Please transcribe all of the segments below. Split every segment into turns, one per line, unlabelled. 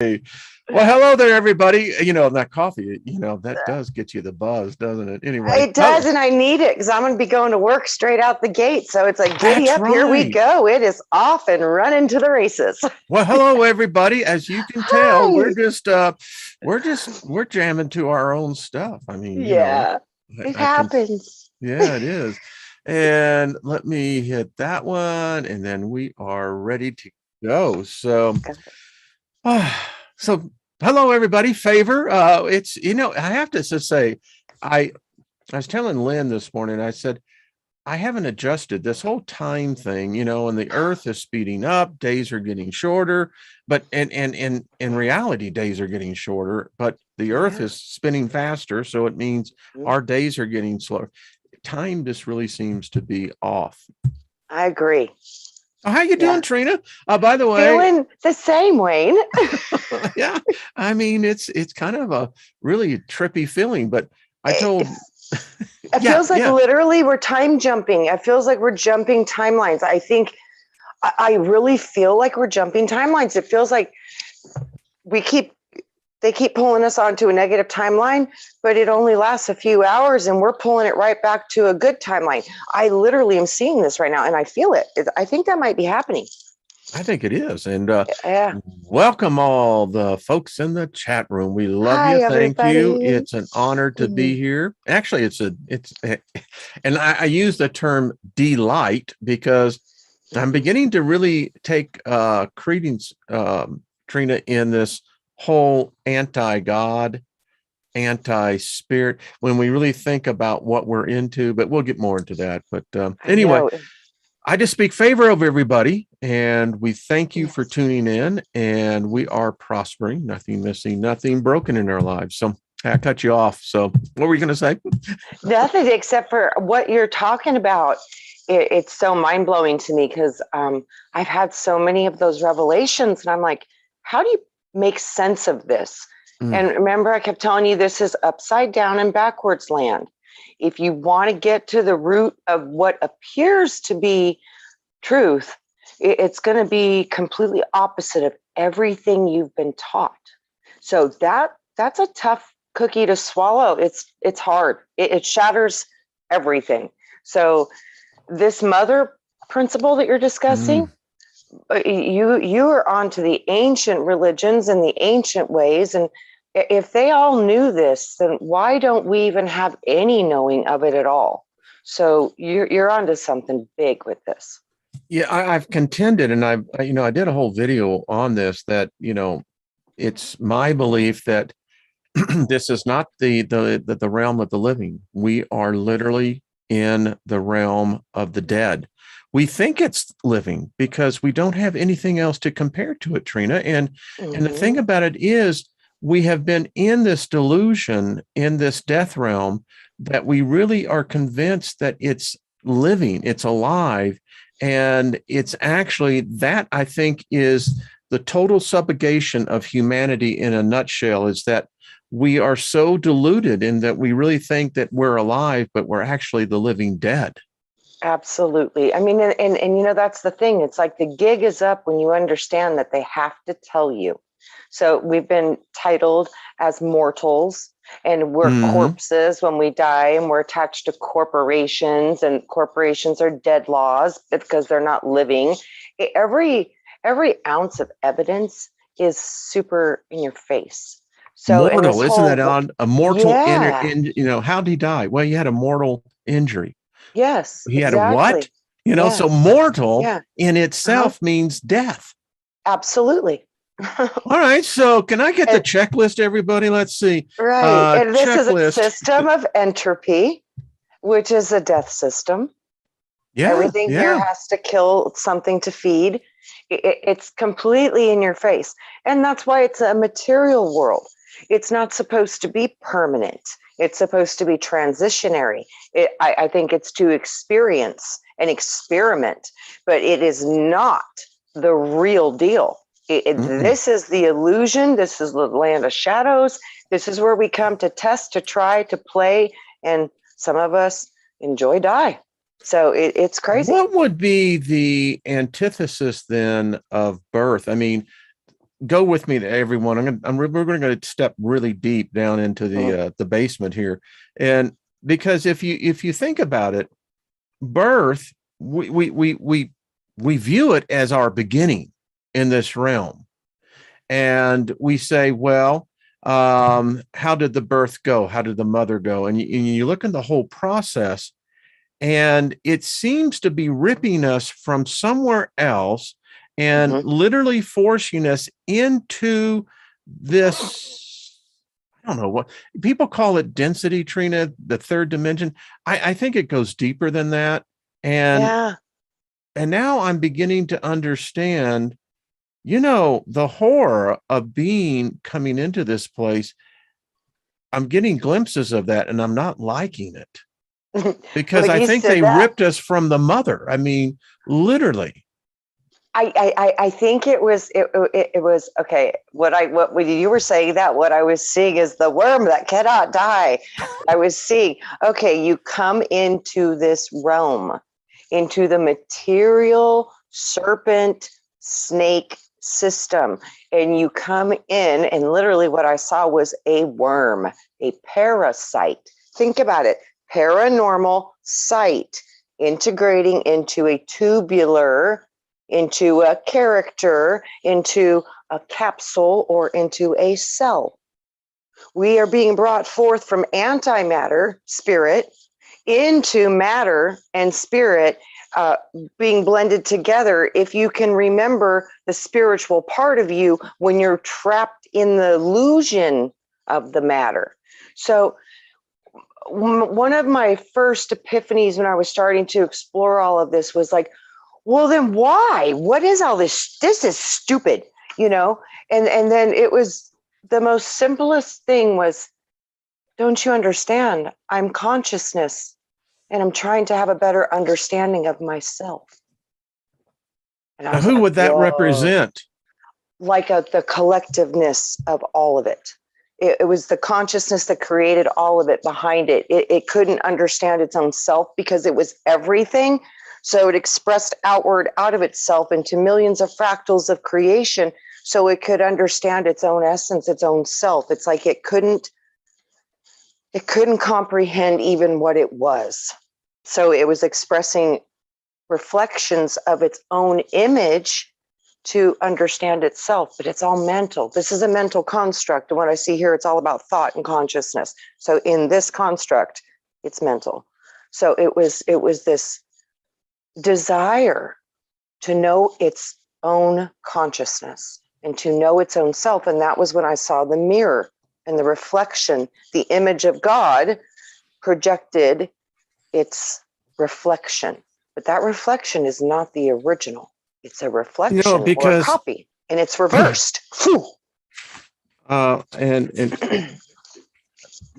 Well, hello there, everybody. That coffee, that does get you the buzz, doesn't it? Anyway.
It does, and I need it because I'm going to be going to work straight out the gate. So it's like, giddy up, here we go. It is off and running to the races.
Well, hello, everybody. As you can tell, we're jamming to our own stuff. I mean,
it happens.
It is. And let me hit that one, and then we are ready to go. So, hello, everybody. Favor. It's, I have to just say, I was telling Lynn this morning, I said, I haven't adjusted this whole time thing, and the earth is speeding up, days are getting shorter, but in reality, days are getting shorter, but the earth is spinning faster. So it means our days are getting slower. Time just really seems to be off.
I agree.
How you doing, Trina? By the way,
feeling the same, Wayne.
Yeah, I mean it's kind of a really trippy feeling, but I told.
It feels like literally we're time jumping. It feels like we're jumping timelines. I think I really feel like we're jumping timelines. It feels like they keep pulling us onto a negative timeline, but it only lasts a few hours and we're pulling it right back to a good timeline. I literally am seeing this right now and I feel it. I think that might be happening.
I think it is. And welcome all the folks in the chat room. We love you. Thank you. It's an honor to be here. Actually, and I use the term delight because I'm beginning to really take credence, Trina, in this whole anti-God, anti-spirit, when we really think about what we're into, but we'll get more into that. But anyway, I just speak favor of everybody, and we thank you for tuning in, and we are prospering, nothing missing, nothing broken in our lives. So I cut you off. So what were you going to say?
Nothing except for what you're talking about. It's so mind-blowing to me because I've had so many of those revelations, and I'm like, how do you make sense of this? And remember, I kept telling you this is upside down and backwards land. If you want to get to the root of what appears to be truth, it's going to be completely opposite of everything you've been taught. So that's a tough cookie to swallow. It's hard. It shatters everything. So this mother principle that you're discussing, you are onto the ancient religions and the ancient ways, and if they all knew this, then why don't we even have any knowing of it at all? So you're onto something big with this.
Yeah, I've contended, and I did a whole video on this, that it's my belief that this is not the realm of the living. We are literally in the realm of the dead. We think it's living because we don't have anything else to compare to it, Trina. And the thing about it is, we have been in this delusion, in this death realm, that we really are convinced that it's living, it's alive. And it's actually, that I think is the total subjugation of humanity in a nutshell, is that we are so deluded in that we really think that we're alive, but we're actually the living dead.
Absolutely. I mean, and that's the thing. It's like the gig is up when you understand that they have to tell you. So we've been titled as mortals, and we're corpses when we die, and we're attached to corporations, and corporations are dead laws because they're not living. Every ounce of evidence is super in your face. So
mortal, isn't that on a mortal? How did he die? Well, he had a mortal injury.
Yes,
he had a what? So mortal in itself means death.
Absolutely.
All right, so can I get the checklist, everybody? Let's see.
Right, and this is a system of entropy, which is a death system. Yeah, everything here has to kill something to feed. It's completely in your face, and that's why it's a material world. It's not supposed to be permanent. It's supposed to be transitionary. I think it's to experience and experiment, but it is not the real deal. This is the illusion. This is the land of shadows. This is where we come to test, to try, to play, and some of us enjoy die. So it's crazy.
What would be the antithesis then of birth? I mean, go with me to everyone. We're going to step really deep down into the basement here. And because if you think about it, birth, we view it as our beginning in this realm. And we say, well, how did the birth go? How did the mother go? And you look at the whole process, and it seems to be ripping us from somewhere else and literally forcing us into this. I don't know what people call it, density, Trina, the third dimension. I think it goes deeper than that. And now I'm beginning to understand, the horror of coming into this place. I'm getting glimpses of that, and I'm not liking it because I think they ripped us from the mother. I mean, literally.
I think it was okay. What you were saying, that what I was seeing is the worm that cannot die. I was seeing, okay, you come into this realm, into the material serpent snake system, and you come in, and literally what I saw was a worm, a parasite. Think about it, paranormal site integrating into a tubular, into a character, into a capsule, or into a cell. We are being brought forth from antimatter, spirit, into matter and spirit, being blended together. If you can remember the spiritual part of you when you're trapped in the illusion of the matter. So one of my first epiphanies when I was starting to explore all of this was like, well, then why? What is all this? This is stupid, And then it was the most simplest thing was, don't you understand? I'm consciousness, and I'm trying to have a better understanding of myself. And I was
who
like,
would that
whoa.
represent?
Like the collectiveness of all of it. It was the consciousness that created all of it behind it. It couldn't understand its own self because it was everything. So it expressed outward out of itself into millions of fractals of creation, so it could understand its own essence, its own self. It's like it couldn't comprehend even what it was. So it was expressing reflections of its own image to understand itself, but it's all mental. This is a mental construct. And what I see here, it's all about thought and consciousness. So in this construct, it's mental. So it was this desire to know its own consciousness and to know its own self. And that was when I saw the mirror and the reflection, the image of God projected its reflection. But that reflection is not the original. It's a reflection or a copy, and it's reversed.
And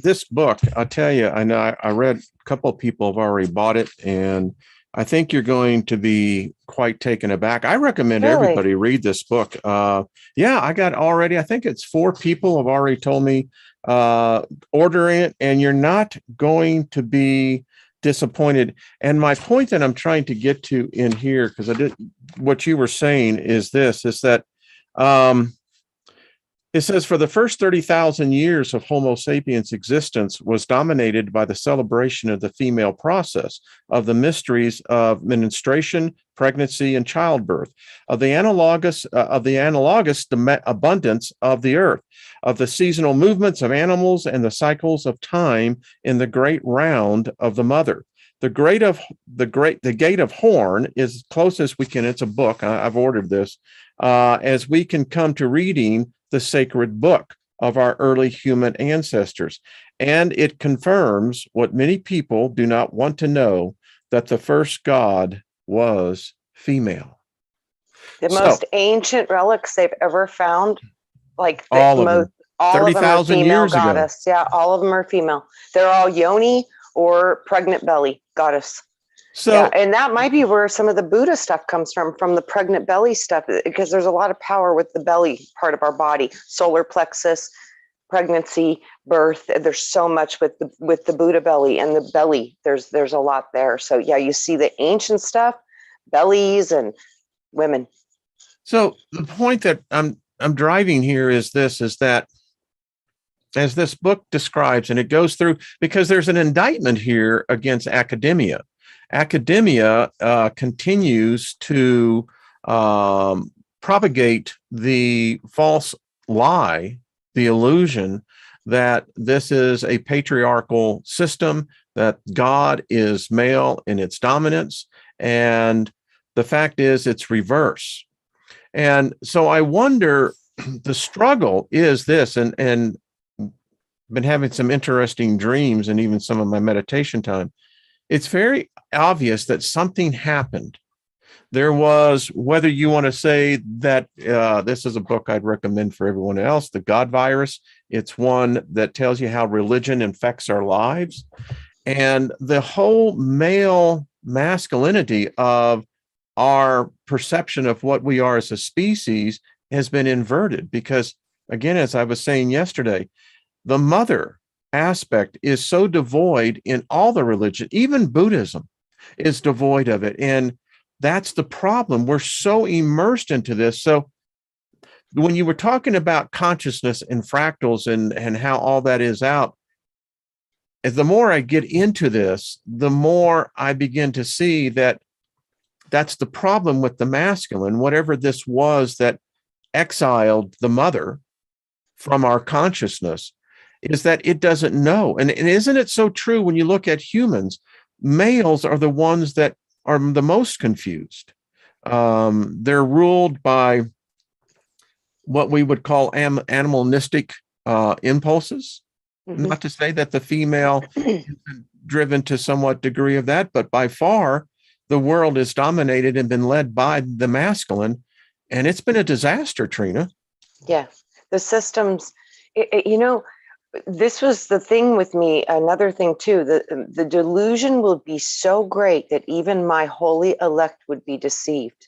this book, I'll tell you, I know I read, a couple of people have already bought it, and I think you're going to be quite taken aback. I recommend everybody read this book. I got already, I think it's 4 people have already told me ordering it, and you're not going to be disappointed. And my point that I'm trying to get to in here, because what you were saying is that it says, for the first 30,000 years of Homo sapiens existence was dominated by the celebration of the female process, of the mysteries of menstruation, pregnancy, and childbirth, of the analogous abundance of the earth, of the seasonal movements of animals, and the cycles of time in the great round of the mother. The Gate of Horn is close as we can. It's a book. I've ordered this as we can come to reading the sacred book of our early human ancestors. And it confirms what many people do not want to know, that the first God was female.
The most ancient relics they've ever found, like
all of them 30,000 years
goddess.
ago.
Yeah, all of them are female. They're all yoni or pregnant belly goddess. So, yeah, and that might be where some of the Buddha stuff comes from the pregnant belly stuff, because there's a lot of power with the belly part of our body, solar plexus, pregnancy, birth. There's so much with the Buddha belly and the belly. There's a lot there. So yeah, you see the ancient stuff, bellies and women.
So the point that I'm I'm driving here is that as this book describes, and it goes through, because there's an indictment here against academia. Academia continues to propagate the false lie, the illusion that this is a patriarchal system, that God is male in its dominance, and the fact is it's reverse. And so I wonder, the struggle is this, and been having some interesting dreams and even some of my meditation time. It's very obvious that something happened. There was, whether you want to say that this is a book I'd recommend for everyone else, The God Virus. It's one that tells you how religion infects our lives. And the whole male masculinity of our perception of what we are as a species has been inverted because, again, as I was saying yesterday, the mother aspect is so devoid in all the religion, even Buddhism is devoid of it. And that's the problem. We're so immersed into this. So when you were talking about consciousness and fractals and how all that is out, as the more I get into this, the more I begin to see that that's the problem with the masculine, whatever this was that exiled the mother from our consciousness, is that it doesn't know. And isn't it so true when you look at humans, males are the ones that are the most confused. They're ruled by what we would call animalistic impulses. Mm-hmm. Not to say that the female is driven to somewhat degree of that, but by far the world is dominated and been led by the masculine. And it's been a disaster, Trina.
Yeah. The systems, this was the thing with me. Another thing too, the delusion will be so great that even my holy elect would be deceived.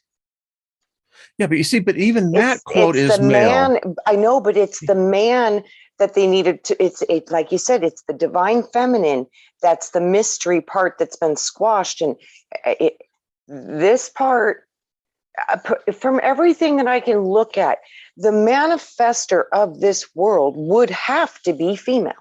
Yeah, but you see, but even that quote is
the
male.
Man. I know, but it's the man that they needed to. It's like you said, it's the divine feminine. That's the mystery part that's been squashed, and this part, from everything that I can look at, the manifester of this world would have to be female.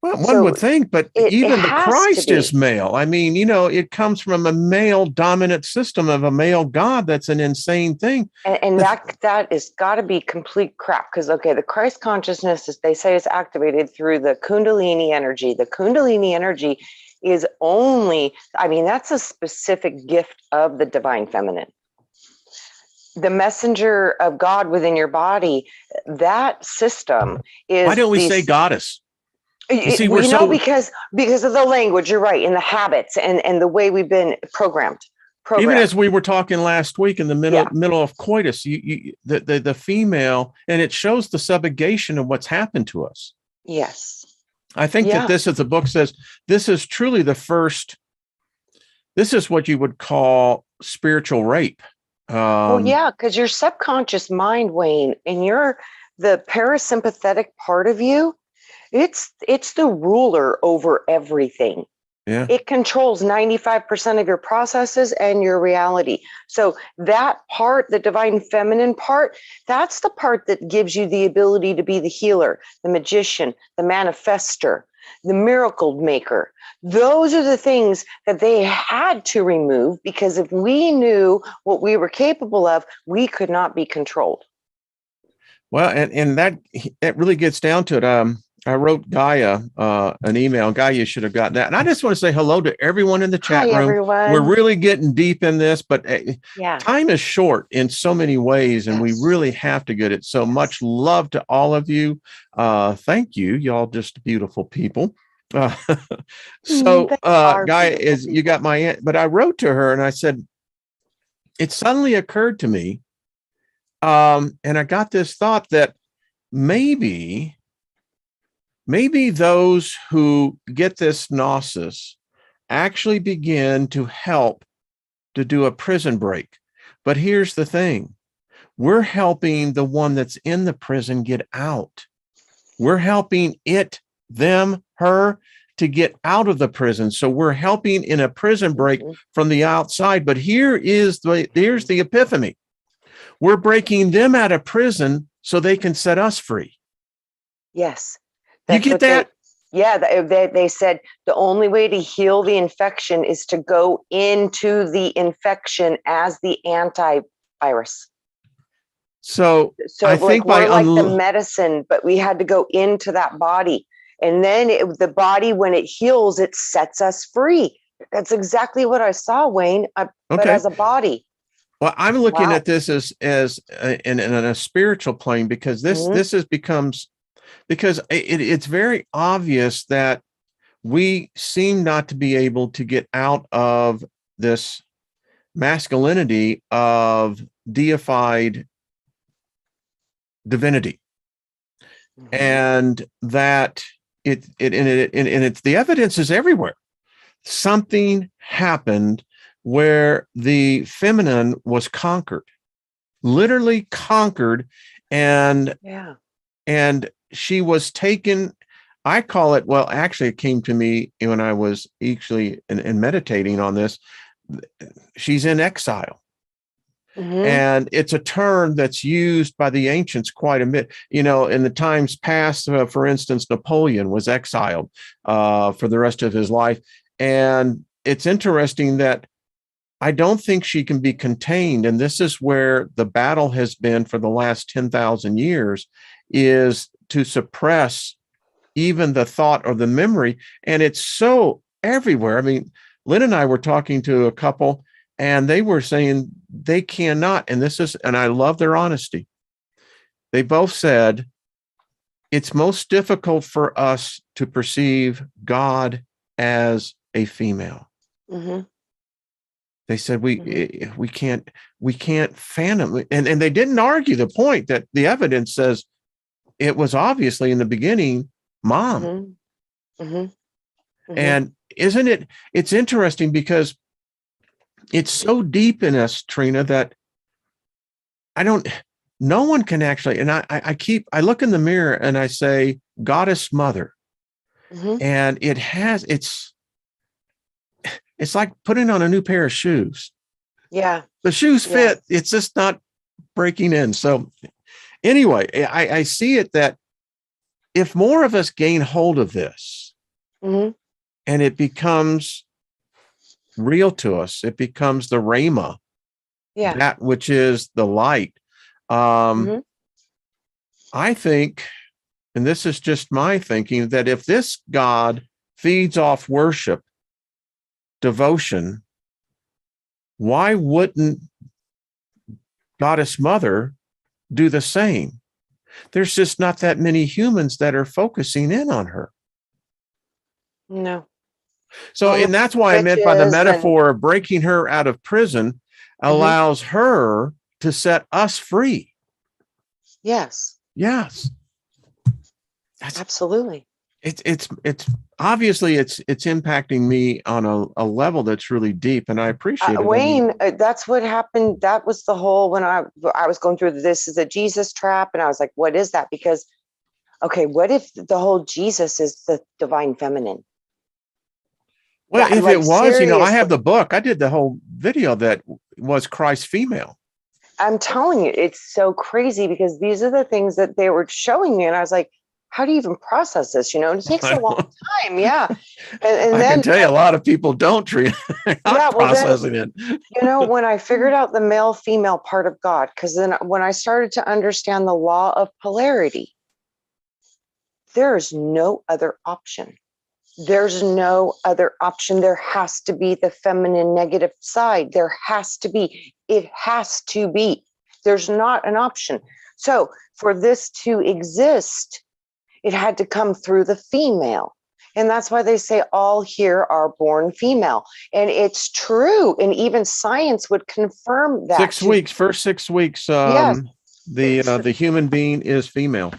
Well, one would think, but even the Christ is male. I mean, it comes from a male dominant system of a male God. That's an insane thing.
And that is got to be complete crap. Because, the Christ consciousness, as they say, is activated through the Kundalini energy. The Kundalini energy is that's a specific gift of the divine feminine. The messenger of God within your body, that system is.
Why don't we say goddess?
You see, because of the language, you're right, and the habits and the way we've been programmed.
Even as we were talking last week in the middle of coitus, the female, and it shows the subjugation of what's happened to us.
Yes.
I think that this, as the book says, this is truly the first, this is what you would call spiritual rape.
Because your subconscious mind, Wayne, and the parasympathetic part of you, it's the ruler over everything.
Yeah.
It controls 95% of your processes and your reality. So that part, the divine feminine part, that's the part that gives you the ability to be the healer, the magician, the manifester, the miracle maker. Those are the things that they had to remove, because if we knew what we were capable of, we could not be controlled.
Well, and that really gets down to it. I wrote Gaia an email. Gaia, you should have gotten that. And I just want to say hello to everyone in the chat room.
Everyone.
We're really getting deep in this, but time is short in so many ways, and we really have to get it. So much love to all of you. Thank you. Y'all just beautiful people. Gaia, you got but I wrote to her and I said, it suddenly occurred to me, and I got this thought that maybe those who get this gnosis actually begin to help to do a prison break. But here's the thing. We're helping the one that's in the prison get out. We're helping them, her, to get out of the prison. So we're helping in a prison break from the outside. But here's the epiphany. We're breaking them out of prison so they can set us free.
Yes.
You get that?
They said the only way to heal the infection is to go into the infection as the antivirus.
So I think
we're like the medicine, but we had to go into that body. And then the body, when it heals, it sets us free. That's exactly what I saw, Wayne, but as a body.
Well, I'm looking at this as in a spiritual plane, because this becomes, because it's very obvious that we seem not to be able to get out of this masculinity of deified divinity, and that it's the evidence is everywhere. Something happened where the feminine was conquered, literally conquered, and she was taken. I call it, well, actually, it came to me when I was actually in meditating on this. She's in exile. And it's a term that's used by the ancients quite a bit. You know, in the times past, for instance, Napoleon was exiled for the rest of his life. And it's interesting that I don't think she can be contained. And this is where the battle has been for the last 10,000 years, is to suppress even the thought or the memory. And it's so everywhere. I mean, Lynn and I were talking to a couple, and they were saying they cannot, and I love their honesty. They both said it's most difficult for us to perceive God as a female. They said we can't fathom, and they didn't argue the point that the evidence says it was obviously in the beginning mom. And it's interesting because it's so deep in us, Trina, that no one can actually, and I look in the mirror and I say, Goddess Mother. And it's like putting on a new pair of shoes. Yeah. The shoes fit. It's just not breaking in. So anyway, I see it that if more of us gain hold of this and it becomes real to us, it becomes the Rhema, that which is the light. I think, and this is just my thinking, that if this God feeds off worship, devotion, why wouldn't Goddess Mother do the same? There's just not that many humans that are focusing in on her. No. So, and that's why I meant by the metaphor of breaking her out of prison allows her to set us free. Yes. Absolutely. It's obviously it's impacting me on a level that's really deep, and I appreciate it.
Wayne, that's what happened. That was the whole, when I was going through this is a Jesus trap, and I was like, what is that? Because, okay, what if the whole Jesus is the divine feminine?
Well, if it was, I have the book. I did the whole video that was Christ female.
I'm telling you, it's so crazy because these are the things that they were showing me, and I was like, how do you even process this? It takes a long time. Yeah. And
I
then,
can tell you a lot of people don't treat processing it.
When I figured out the male female part of God, because then when I started to understand the law of polarity, there is no other option. There's no other option. There has to be the feminine negative side. There has to be. It has to be. There's not an option. So for this to exist, it had to come through the female. And that's why they say all here are born female. And it's true. And even science would confirm that.
6 weeks, first 6 weeks, the human being is female.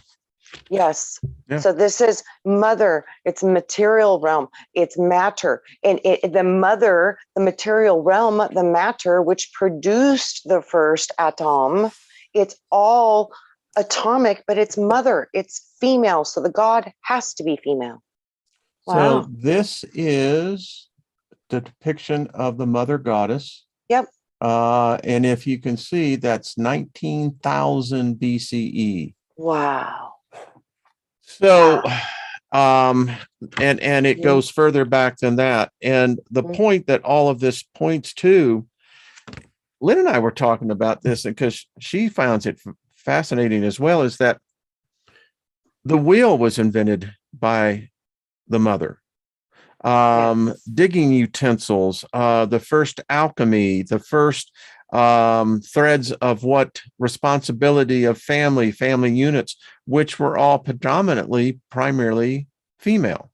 Yes. Yeah. So this is mother. It's material realm. It's matter. And the mother, the material realm, the matter, which produced the first atom, it's all atomic, but it's mother. It's female. So the God has to be female. Wow.
So this is the depiction of the mother goddess.
Yep.
And if you can see, that's 19,000 BCE.
Wow.
So,
Wow.
and it goes further back than that. And the point that all of this points to, Lynn and I were talking about this, and because she finds it fascinating as well, is that the wheel was invented by the mother. Digging utensils, the first alchemy, the first threads of what responsibility of family units, which were all primarily female.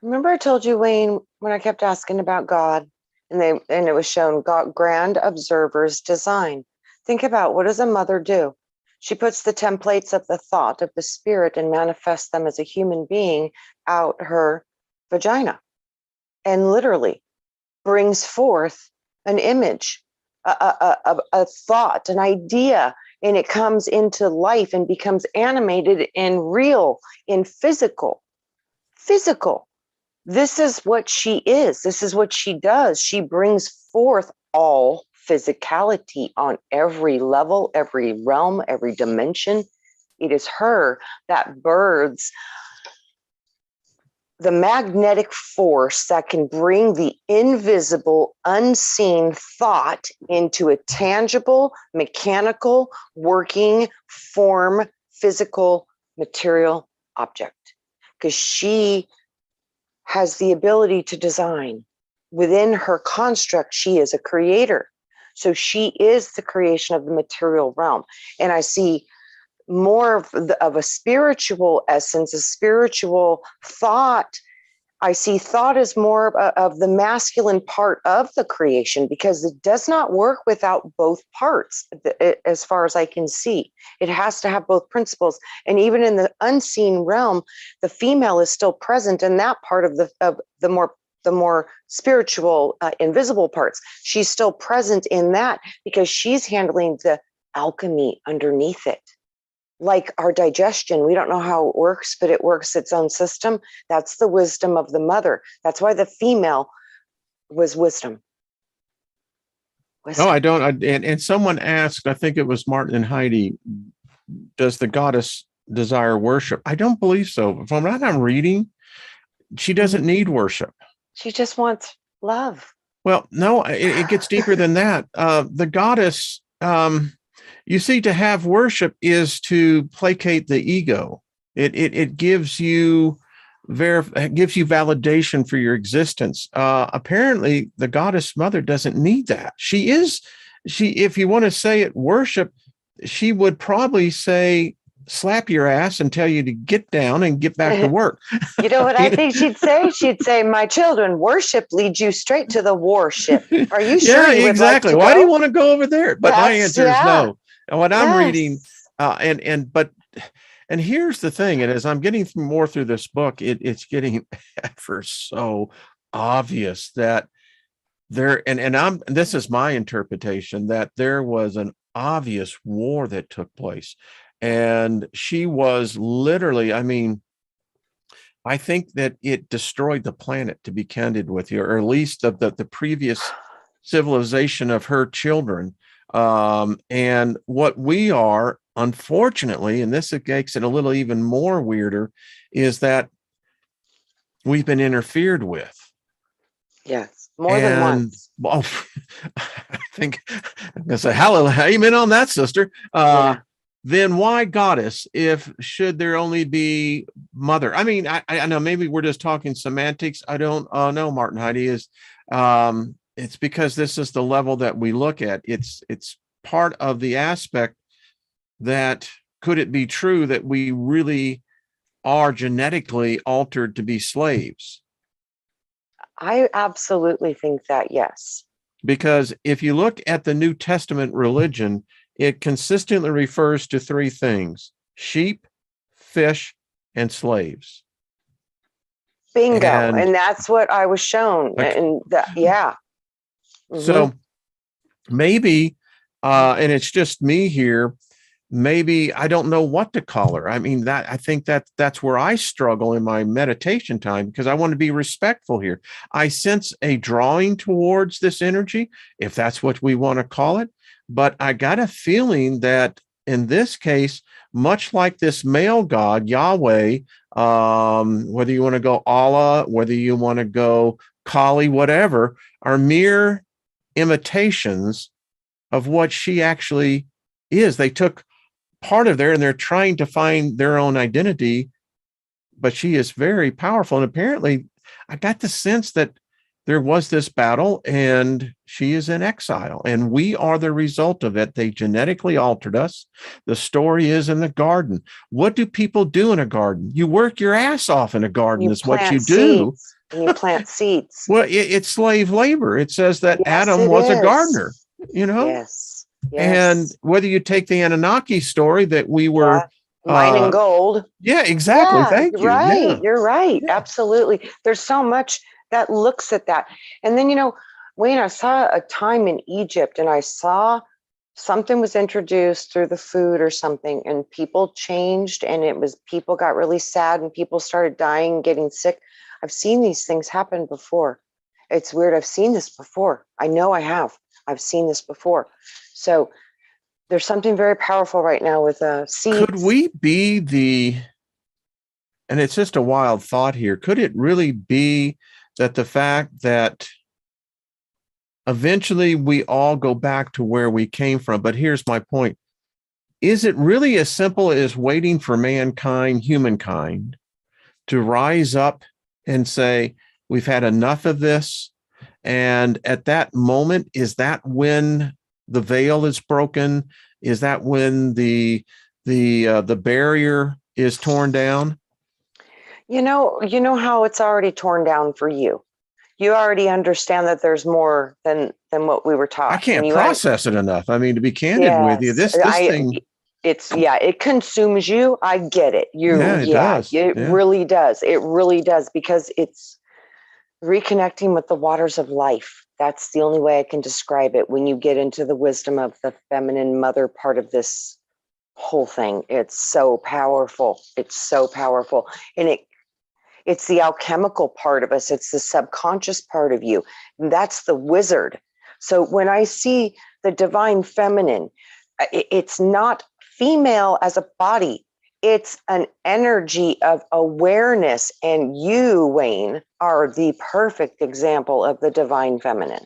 Remember I told you, Wayne, when I kept asking about God, and it was shown God, grand observer's design. Think about, what does a mother do? She puts the templates of the thought of the spirit and manifests them as a human being out her vagina, and literally brings forth an image, a thought, an idea, and it comes into life and becomes animated and real, in physical. This is what she is. This is what she does. She brings forth all physicality on every level, every realm, every dimension. It is her that births the magnetic force that can bring the invisible, unseen thought into a tangible, mechanical, working form, physical, material object. Because she has the ability to design. Within her construct, she is a creator. So she is the creation of the material realm. And I see more of a spiritual essence, a spiritual thought. I see thought as more of the masculine part of the creation, because it does not work without both parts, as far as I can see. It has to have both principles. And even in the unseen realm, the female is still present in that part of the more spiritual, invisible parts. She's still present in that, because she's handling the alchemy underneath it. Like our digestion, we don't know how it works, but it works its own system. That's the wisdom of the mother. That's why the female was wisdom.
No, I don't. And someone asked, I think it was Martin and Heidi, does the goddess desire worship? I don't believe so. From what I'm reading, she doesn't need worship.
She just wants love.
Well, no, it gets deeper than that. The goddess, you see, to have worship is to placate the ego. It gives you validation for your existence. Apparently, the goddess mother doesn't need that. If you want to say it, worship, she would probably say, slap your ass and tell you to get down and get back to work.
You know what I think she'd say? She'd say, my children, worship leads you straight to the warship. Are you sure you would
exactly.
like to
Why
go?
do you want to go over there? But my answer is no. And what I'm reading, and here's the thing, and as I'm getting more through this book, it's getting ever so obvious that this is my interpretation, that there was an obvious war that took place. And she was literally, I mean, I think that it destroyed the planet, to be candid with you, or at least the previous civilization of her children. And what we are, unfortunately, and this makes it a little even more weirder, is that we've been interfered with.
Yes, more than once.
Well, I think I'm gonna say hallelujah, amen on that, sister. Then why goddess should there only be mother? I mean, I know maybe we're just talking semantics. I don't know, Martin, Heidi, is it's because this is the level that we look at. It's part of the aspect that, could it be true that we really are genetically altered to be slaves?
I absolutely think that, yes.
Because if you look at the New Testament religion, it consistently refers to three things: sheep, fish, and slaves.
Bingo. And that's what I was shown. Yeah.
So maybe, and it's just me here, maybe I don't know what to call her. I mean, I think that's where I struggle in my meditation time, because I want to be respectful here. I sense a drawing towards this energy, if that's what we want to call it. But I got a feeling that in this case, much like this male god, Yahweh, whether you want to go Allah, whether you want to go Kali, whatever, are mere imitations of what she actually is. They took part of there and they're trying to find their own identity, but she is very powerful. And apparently I got the sense that there was this battle and she is in exile, and we are the result of it. They genetically altered us. The story is in the garden. What do people do in a garden? You work your ass off in a garden, is what you do.
And you plant seeds.
Well, it's slave labor. It says that
Yes,
Adam
it
was a
is.
gardener, you know?
Yes.
And whether you take the Anunnaki story that we were
mining gold.
Yeah, exactly. Thank you.
Right.
Yeah.
You're right. Yeah. Absolutely. There's so much that looks at that. And then, Wayne, I saw a time in Egypt, and I saw something was introduced through the food or something, and people changed, and people got really sad, and people started dying, getting sick. I've seen these things happen before. It's weird. I've seen this before. I know I have. I've seen this before. So there's something very powerful right now with seeds.
Could we be and it's just a wild thought here, could it really be that the fact that eventually we all go back to where we came from? But here's my point. Is it really as simple as waiting for humankind, to rise up and say, we've had enough of this? And at that moment, is that when the veil is broken? Is that when the barrier is torn down?
You know how it's already torn down for you. You already understand that there's more than what we were taught.
I can't process it enough. I mean, to be candid with you, this thing.
It consumes you. I get it.
It does.
It really does. It really does, because it's reconnecting with the waters of life. That's the only way I can describe it. When you get into the wisdom of the feminine mother part of this whole thing, it's so powerful. It's so powerful. And it's the alchemical part of us. It's the subconscious part of you. And that's the wizard. So when I see the divine feminine, it's not female as a body. It's an energy of awareness. And you, Wayne, are the perfect example of the divine feminine.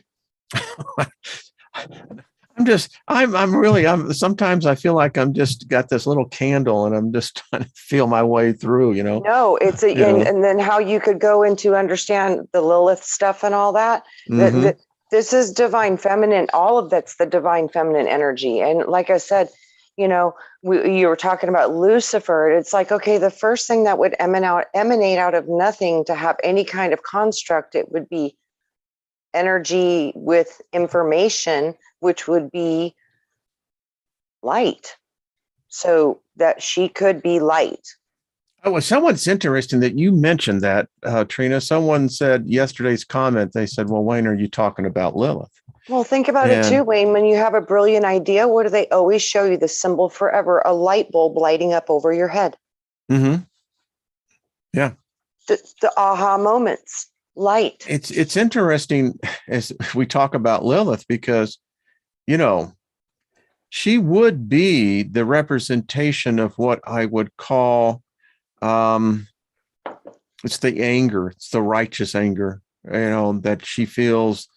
Sometimes I feel like I'm just got this little candle and I'm just trying to feel my way through,
No, and then how you could go into understand the Lilith stuff and all that.
Mm-hmm.
This is divine feminine. All of that's the divine feminine energy. And like I said, you were talking about Lucifer. It's like, okay, the first thing that would emanate out of nothing to have any kind of construct, it would be energy with information, which would be light. So that she could be light.
Oh, someone's interesting that you mentioned that, Trina. Someone said yesterday's comment, they said, well, Wayne, are you talking about Lilith?
Well, think about it too, Wayne. When you have a brilliant idea, what do they always show you? The symbol forever, a light bulb lighting up over your head.
Mm-hmm. Yeah.
The aha moments, light.
It's interesting as we talk about Lilith, because, she would be the representation of what I would call, it's the anger, it's the righteous anger, that she feels,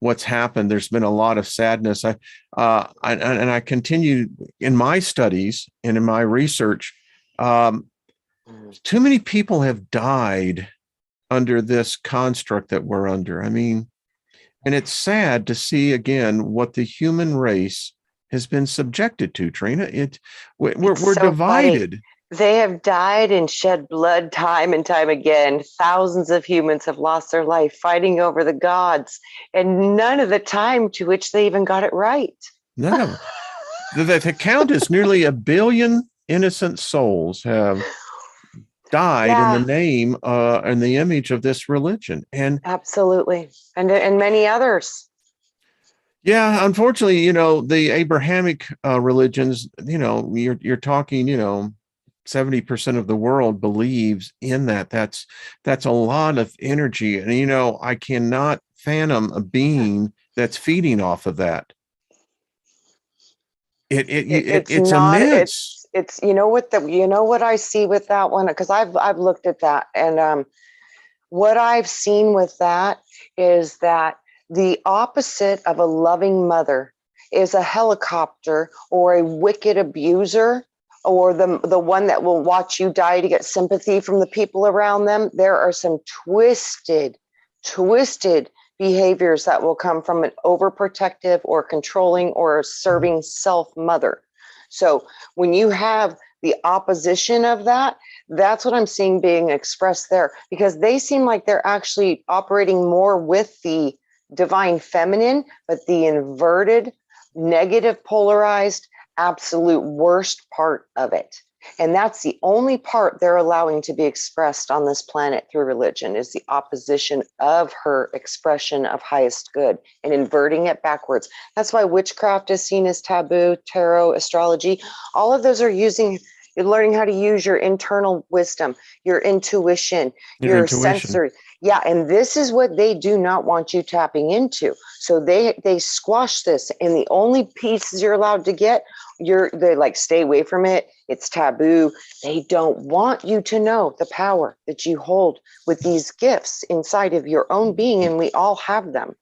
what's happened. There's been a lot of sadness. I continue in my studies and in my research. Too many people have died under this construct that we're under. I mean, and it's sad to see again what the human race has been subjected to, Trina. We're so divided.
Funny. They have died and shed blood time and time again. Thousands of humans have lost their life fighting over the gods, and none of the time to which they even got it right.
None of them. The count is nearly 1 billion innocent souls have died in the name and the image of this religion. And
absolutely. And many others.
Yeah, unfortunately, the Abrahamic religions, you're talking, 70% of the world believes in that. That's a lot of energy. And I cannot fathom a being that's feeding off of that.
It's
It's
not,
immense.
it's, what I see with that one, because I've looked at that, and what I've seen with that is that the opposite of a loving mother is a helicopter or a wicked abuser, or the one that will watch you die to get sympathy from the people around them. There are some twisted behaviors that will come from an overprotective or controlling or serving self mother. So when you have the opposition of that, that's what I'm seeing being expressed there, because they seem like they're actually operating more with the divine feminine, but the inverted, negative, polarized, absolute worst part of it. And that's the only part they're allowing to be expressed on this planet through religion, is the opposition of her expression of highest good and inverting it backwards. That's why witchcraft is seen as taboo, tarot, astrology. All of those are you're learning how to use your internal wisdom, your intuition,
Your
your
intuition.
sensory. Yeah, and this is what they do not want you tapping into. So they squash this, and the only pieces you're allowed to get, they like, stay away from it. It's taboo. They don't want you to know the power that you hold with these gifts inside of your own being, and we all have them.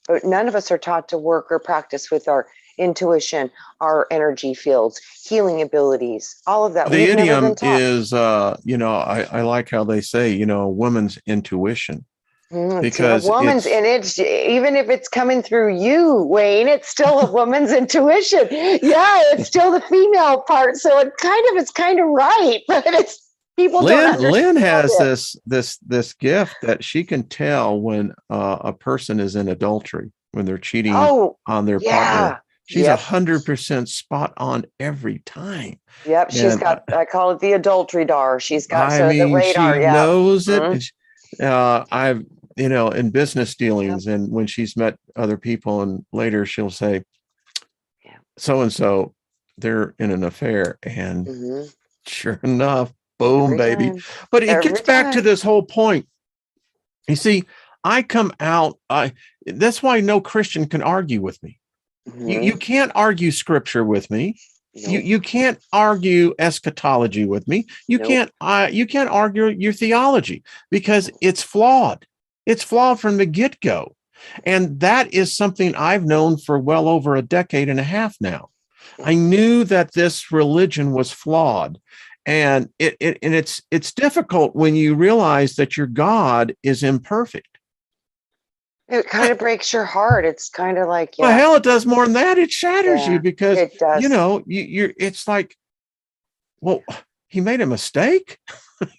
But none of us are taught to work or practice with our intuition, our energy fields, healing abilities, all of that.
The
We've never been
idiom
taught.
is, I like how they say, a woman's intuition,
It's a
because
woman's,
it's
and it's, even if it's coming through you, Wayne, it's still a woman's intuition. Yeah, it's still the female part. So it's kind of right, but it's, people don't
Lynn
understand
has
it.
this gift that she can tell when a person is in adultery, when they're cheating
Oh,
on their partner.
yeah.
She's
Yep.
100% spot on every time.
Yep. She's
And
got, I call it the adultery dar. She's got,
I
so the
mean,
radar.
she
Yep.
knows it.
Mhm.
I've, in business
Yep.
dealings, and when she's met other people, and later she'll say,
Yeah.
so and so, they're in an affair. And
Hmm.
sure enough, boom,
Every
baby.
time.
But it gets
Every
back to
time.
this whole point. You see, I come out, that's why no Christian can argue with me. You
Hmm.
can't argue scripture with me.
Nope.
You can't argue eschatology with me.
Nope.
You can't argue your theology, because it's flawed. It's flawed from the get-go. And that is something I've known for well over a decade and a half now. I knew that this religion was flawed. And it's difficult when you realize that your God is imperfect.
It kind of breaks your heart. It's kind of like,
Well,
yeah,
hell, it does more than that. It shatters you,
yeah,
because
it does.
you're. It's like, well, he made a mistake.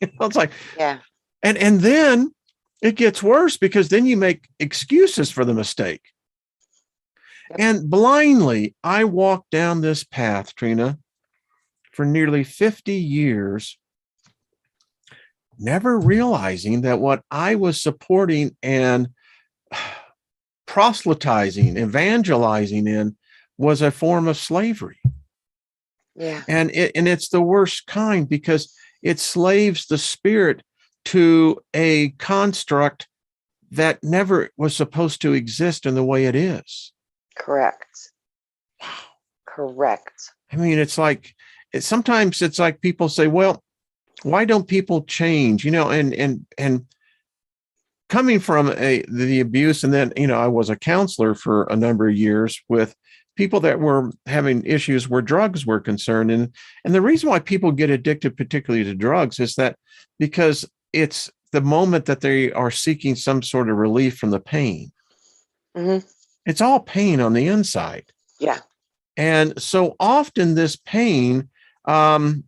It's like,
Yeah.
and then it gets worse, because then you make excuses for the mistake.
Yep.
And blindly, I walked down this path, Trina, for nearly 50 years, never realizing that what I was supporting and proselytizing, evangelizing in, was a form of slavery.
Yeah.
And it's the worst kind, because it slaves the spirit to a construct that never was supposed to exist in the way it is.
Correct.
Wow.
Correct.
I mean, sometimes it's like people say, well, why don't people change? And coming from the abuse, and then, I was a counselor for a number of years with people that were having issues where drugs were concerned. And the reason why people get addicted, particularly to drugs, is that because it's the moment that they are seeking some sort of relief from the pain.
Hmm.
It's all pain on the inside.
Yeah.
And so often this pain, I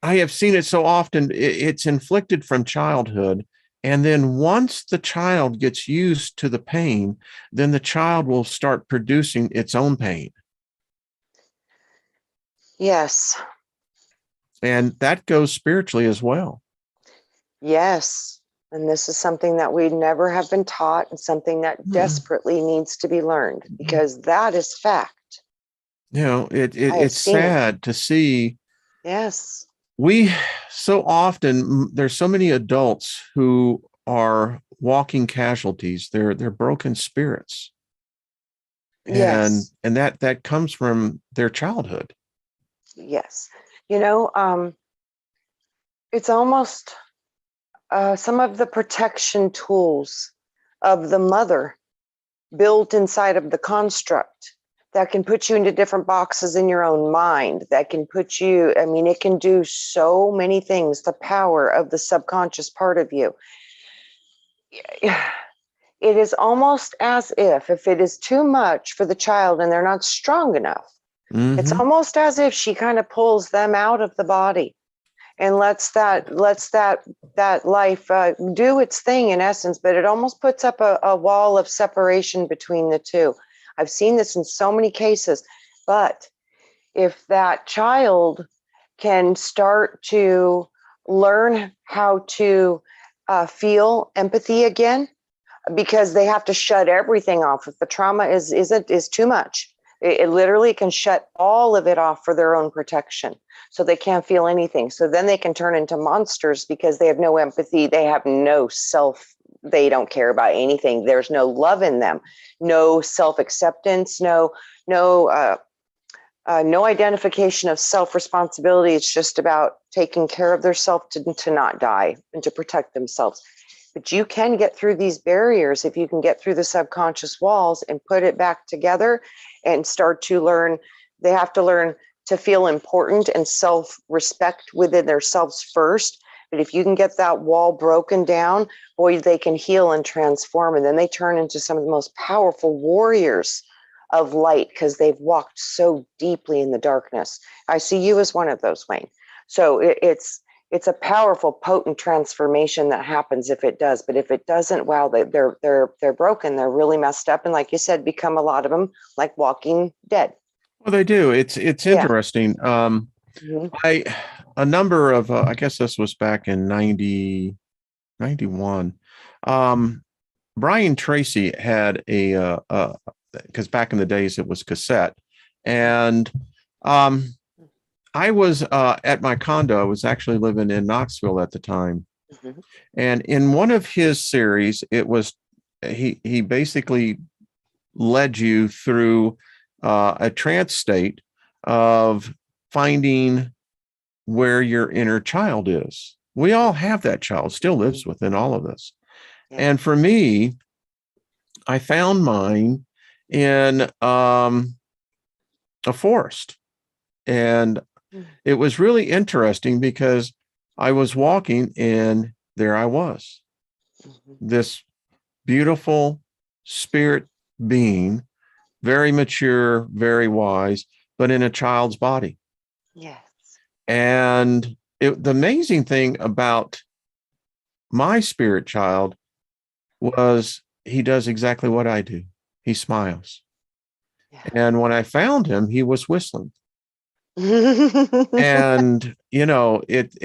have seen it so often, it's inflicted from childhood. And then once the child gets used to the pain, then the child will start producing its own pain.
Yes.
And that goes spiritually as well.
Yes. And this is something that we never have been taught, and something that desperately needs to be learned, because that is fact.
You know,
I have
it's
seen it.
sad to see.
Yes.
We so often, there's so many adults who are walking casualties. They're broken spirits,
Yes.
and that comes from their childhood.
Yes. You know, it's almost some of the protection tools of the mother built inside of the construct that can put you into different boxes in your own mind, that can put you, I mean, it can do so many things. The power of the subconscious part of you. It is almost as if it is too much for the child and they're not strong enough, it's almost as if she kind of pulls them out of the body and lets that life do its thing in essence, but it almost puts up a wall of separation between the two. I've seen this in so many cases. But if that child can start to learn how to feel empathy again, because they have to shut everything off. If the trauma is too much, it literally can shut all of it off for their own protection. So they can't feel anything. So then they can turn into monsters because they have no empathy. They have no self. They don't care about anything. There's no love in them, no self-acceptance, no identification of self-responsibility. It's just about taking care of themselves to not die and to protect themselves. But you can get through these barriers if you can get through the subconscious walls and put it back together and start to learn. They have to learn to feel important and self-respect within themselves first. But if you can get that wall broken down, boy, they can heal and transform. And then they turn into some of the most powerful warriors of light because they've walked so deeply in the darkness. I see you as one of those, Wayne. So it's a powerful, potent transformation that happens if it does. But if it doesn't, wow, they're broken. They're really messed up. And like you said, become a lot of them like Walking Dead.
Well, they do. It's
Yeah.
interesting. A number of I guess this was back in 91. Brian Tracy had a because back in the days it was cassette, and I was at my condo. I was actually living in Knoxville at the time, and in one of his series, it was he basically led you through a trance state of finding where your inner child is. We all have that child, still lives within all of us.
Yeah.
And for me, I found mine in a forest. And it was really interesting because I was walking and there I was, this beautiful spirit being, very mature, very wise, but in a child's body.
Yes.
And the amazing thing about my spirit child was he does exactly what I do. He smiles.
Yeah.
And when I found him, he was whistling. And, you know, it's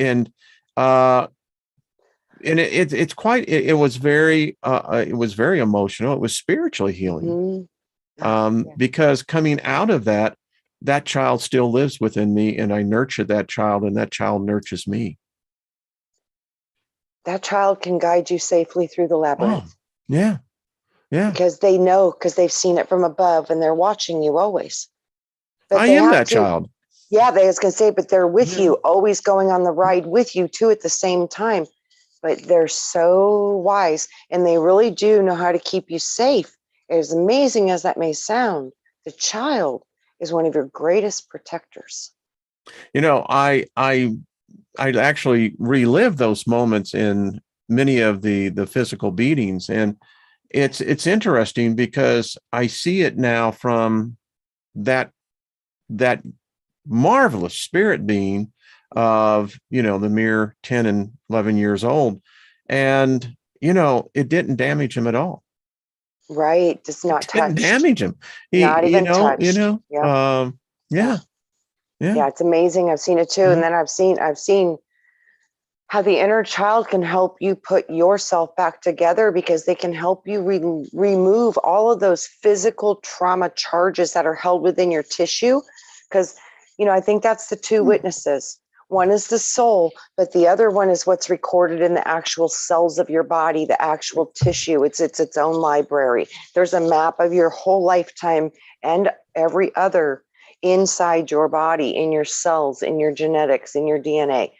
quite, it was very emotional. It was spiritually healing. Because coming out of that, that child still lives within me, and I nurture that child, and that child nurtures me.
That child can guide you safely through the labyrinth.
Oh, yeah. Yeah.
Because they know, because they've seen it from above and they're watching you always. But
I
they
am
have
that
to,
child.
yeah, they was going to say, but they're with you, always going on the ride with you too at the same time. But they're so wise and they really do know how to keep you safe. As amazing as that may sound, the child is one of your greatest protectors.
You know, I actually relive those moments in many of the physical beatings, and it's interesting because I see it now from that marvelous spirit being of, you know, the mere 10 and 11 years old, and you know, it didn't damage him at all.
Right, it's not
Didn't
touched.
damage him.
Not even touched.
Yeah.
Yeah, it's amazing. I've seen it too. And then I've seen how the inner child can help you put yourself back together, because they can help you remove all of those physical trauma charges that are held within your tissue. Because, I think that's the two witnesses. One is the soul, but the other one is what's recorded in the actual cells of your body, the actual tissue. It's its own library. There's a map of your whole lifetime and every other inside your body, in your cells, in your genetics, in your DNA.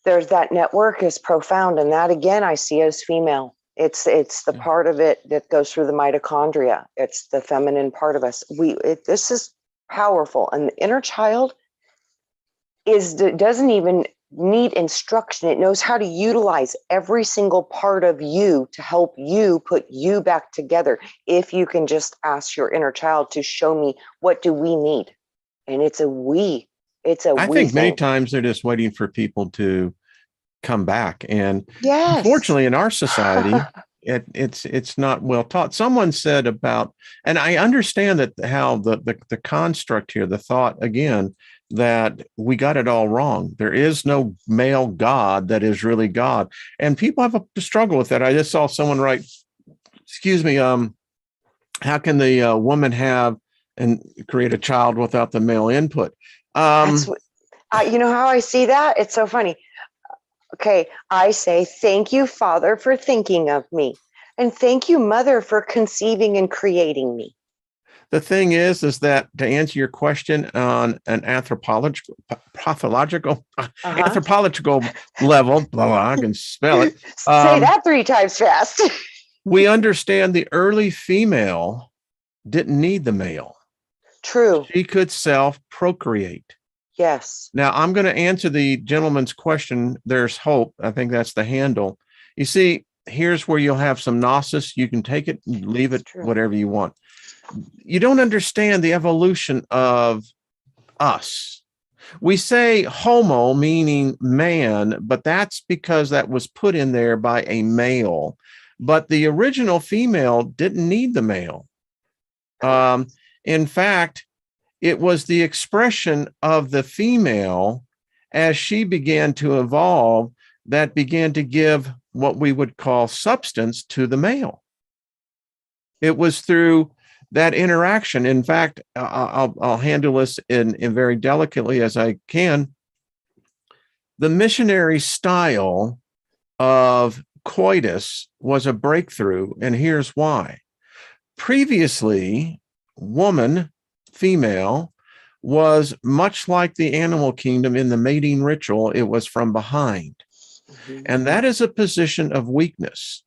There's that network is profound. And that, again, I see as female. It's the part of it that goes through the mitochondria. It's the feminine part of us. This is powerful. And the inner child doesn't even need instruction. It knows how to utilize every single part of you to help you put you back together. If you can just ask your inner child to show me, what do we need? And it's a we.
I think many times they're just waiting for people to come back. And
yes,
unfortunately, in our society, it's not well taught. Someone said about, and I understand that how the construct here, the thought again, that we got it all wrong. There is no male God that is really God. And people have a struggle with that. I just saw someone write, excuse me, how can the woman have and create a child without the male input?
That's what, you know how I see that? It's so funny. Okay, I say, thank you, Father, for thinking of me. And thank you, Mother, for conceiving and creating me.
The thing is that to answer your question on an anthropological level, blah, blah, I can spell it.
Say that 3 times fast.
We understand the early female didn't need the male.
True.
She could self-procreate.
Yes.
Now, I'm going to answer the gentleman's question. There's hope. I think that's the handle. You see, here's where you'll have some gnosis. You can take it, leave it, whatever you want. You don't understand the evolution of us. We say homo, meaning man, but that's because that was put in there by a male. But the original female didn't need the male. In fact, it was the expression of the female as she began to evolve that began to give what we would call substance to the male. It was through that interaction. In fact, I'll handle this in very delicately as I can. The missionary style of coitus was a breakthrough, and here's why. Previously, woman, female, was much like the animal kingdom in the mating ritual. It was from behind. Mm-hmm. And that is a position of weakness.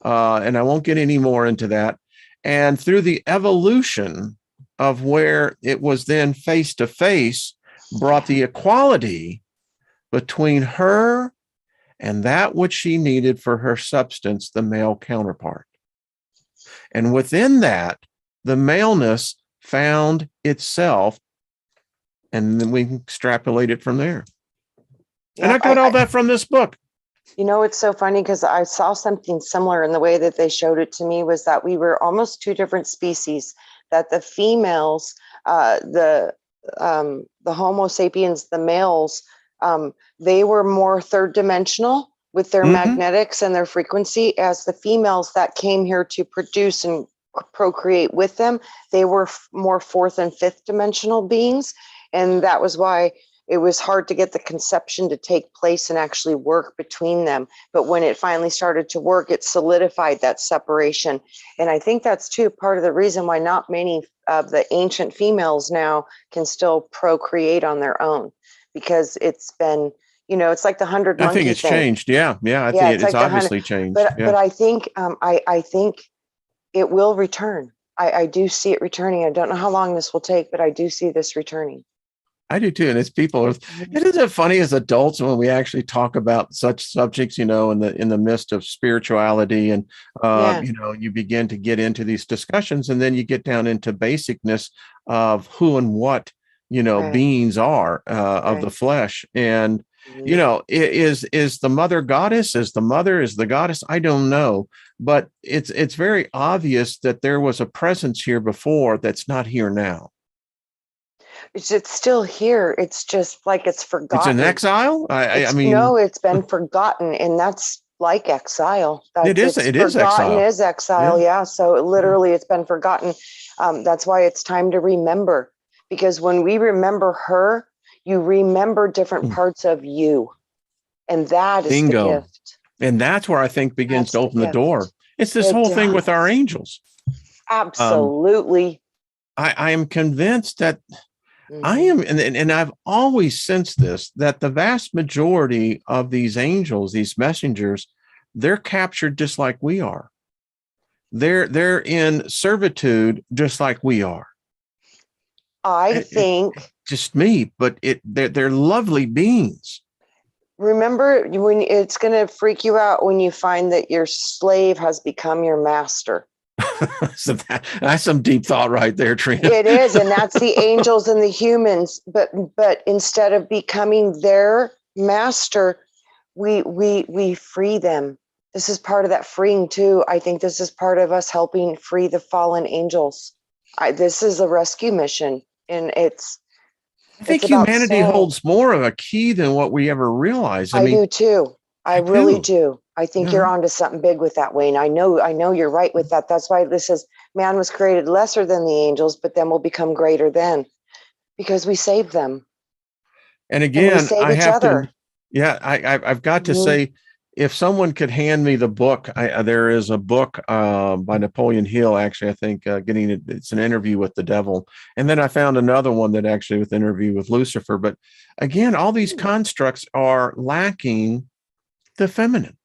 And I won't get any more into that. And through the evolution of where it was then face to face, brought the equality between her and that which she needed for her substance, the male counterpart. And within that, the maleness found itself, and then we can extrapolate it from there. Yeah, and I got all that from this book.
You know, it's so funny because I saw something similar in the way that they showed it to me, was that we were almost 2 different species, that the females, the Homo sapiens, the males, they were more 3rd dimensional with their magnetics and their frequency, as the females that came here to produce and procreate with them, they were more 4th and 5th dimensional beings. And that was why it was hard to get the conception to take place and actually work between them. But when it finally started to work, it solidified that separation. And I think that's too part of the reason why not many of the ancient females now can still procreate on their own, because it's been, it's like the 100 monkey
I think it's
thing.
changed. Yeah. I think it's like obviously changed.
But I think I think it will return. I do see it returning. I don't know how long this will take, but I do see this returning.
I do too. And it's people, it isn't funny as adults when we actually talk about such subjects, in the midst of spirituality, and, you begin to get into these discussions, and then you get down into basicness of who and what, beings are of the flesh. And, is the mother goddess, is the goddess? I don't know, but it's very obvious that there was a presence here before that's not here now.
It's still here. It's just like it's
It's
forgotten.
in exile. I mean,
no, it's been forgotten, and that's like exile.
it is.
It's
It is
forgotten
exile.
is exile. Yeah. So literally, it's been forgotten. That's why it's time to remember, because when we remember her, you remember different parts of you, and that is the
Bingo.
gift.
And that's where I think begins to open the door. It's this whole thing with our angels.
Absolutely.
I am convinced that I am, and I've always sensed this, that the vast majority of these angels, these messengers, they're captured just like we are. They're in servitude just like we are.
I think
just me, but they're lovely beings.
Remember when it's going to freak you out when you find that your slave has become your master.
So that's some deep thought right there, Trina.
It is, and that's the angels and the humans. But instead of becoming their master, we free them. This is part of that freeing too. I think this is part of us helping free the fallen angels. This is a rescue mission, and
I think humanity holds more of a key than what we ever realized.
I do too. I really do. I think you're onto something big with that, Wayne. I know you're right with that. That's why this says man was created lesser than the angels, but then will become greater then, because we saved them.
And again, I have
to.
Yeah, I've got to say, if someone could hand me the book, there is a book by Napoleon Hill, actually, I think it's an interview with the devil. And then I found another one that actually with interview with Lucifer. But again, all these constructs are lacking the feminine.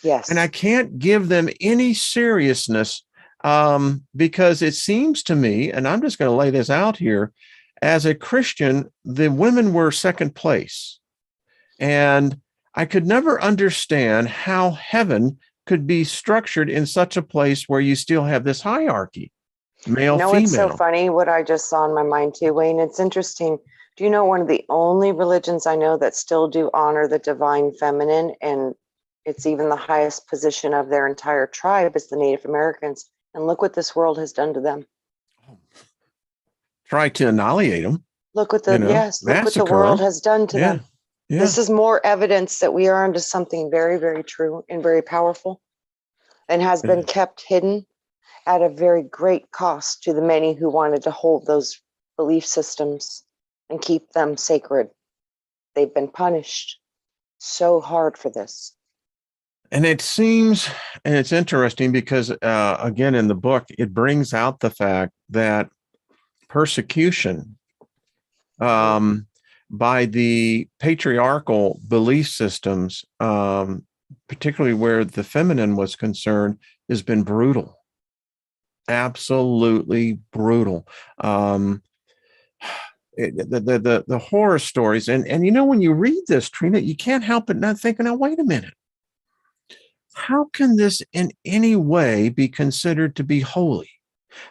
Yes.
And I can't give them any seriousness because it seems to me, and I'm just going to lay this out here, as a Christian, the women were second place. And I could never understand how heaven could be structured in such a place where you still have this hierarchy, male, female.
It's so funny what I just saw in my mind too, Wayne. It's interesting. Do you know one of the only religions I know that still do honor the divine feminine, and it's even the highest position of their entire tribe, is the Native Americans. And look what this world has done to them.
Try to annihilate them.
Look what look what the world has done to them. Yeah. This is more evidence that we are onto something very, very true and very powerful, and has been kept hidden at a very great cost to the many who wanted to hold those belief systems and keep them sacred. They've been punished so hard for this.
And it seems, and it's interesting because, again, in the book, it brings out the fact that persecution by the patriarchal belief systems, particularly where the feminine was concerned, has been brutal. Absolutely brutal. The horror stories, and you know, when you read this, Trina, you can't help but not thinking, now, wait a minute. How can this in any way be considered to be holy?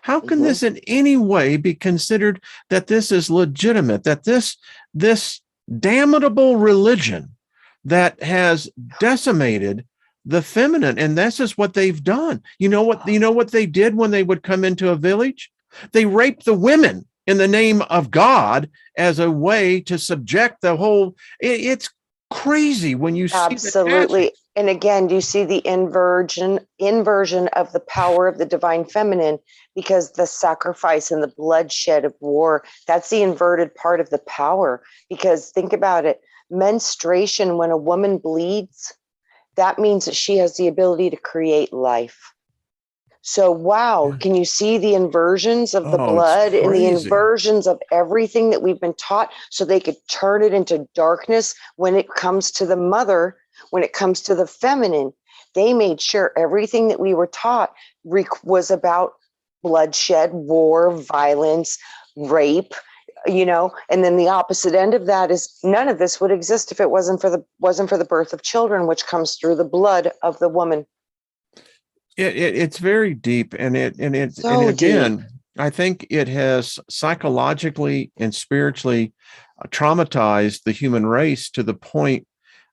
How can this in any way be considered that this is legitimate, that this damnable religion that has decimated the feminine, and this is what they've done. You know what they did when they would come into a village? They raped the women in the name of God as a way to subject the whole. It's crazy when you see
absolutely. And again, do you see the inversion of the power of the divine feminine? Because the sacrifice and the bloodshed of war, that's the inverted part of the power. Because think about it, menstruation, when a woman bleeds, that means that she has the ability to create life. So, wow, can you see the inversions of the blood and the inversions of everything that we've been taught, so they could turn it into darkness when it comes to the mother, when it comes to the feminine? They made sure everything that we were taught was about bloodshed, war, violence, rape, and then the opposite end of that is none of this would exist if it wasn't for the birth of children, which comes through the blood of the woman.
It's very deep, and again, deep. I think it has psychologically and spiritually traumatized the human race to the point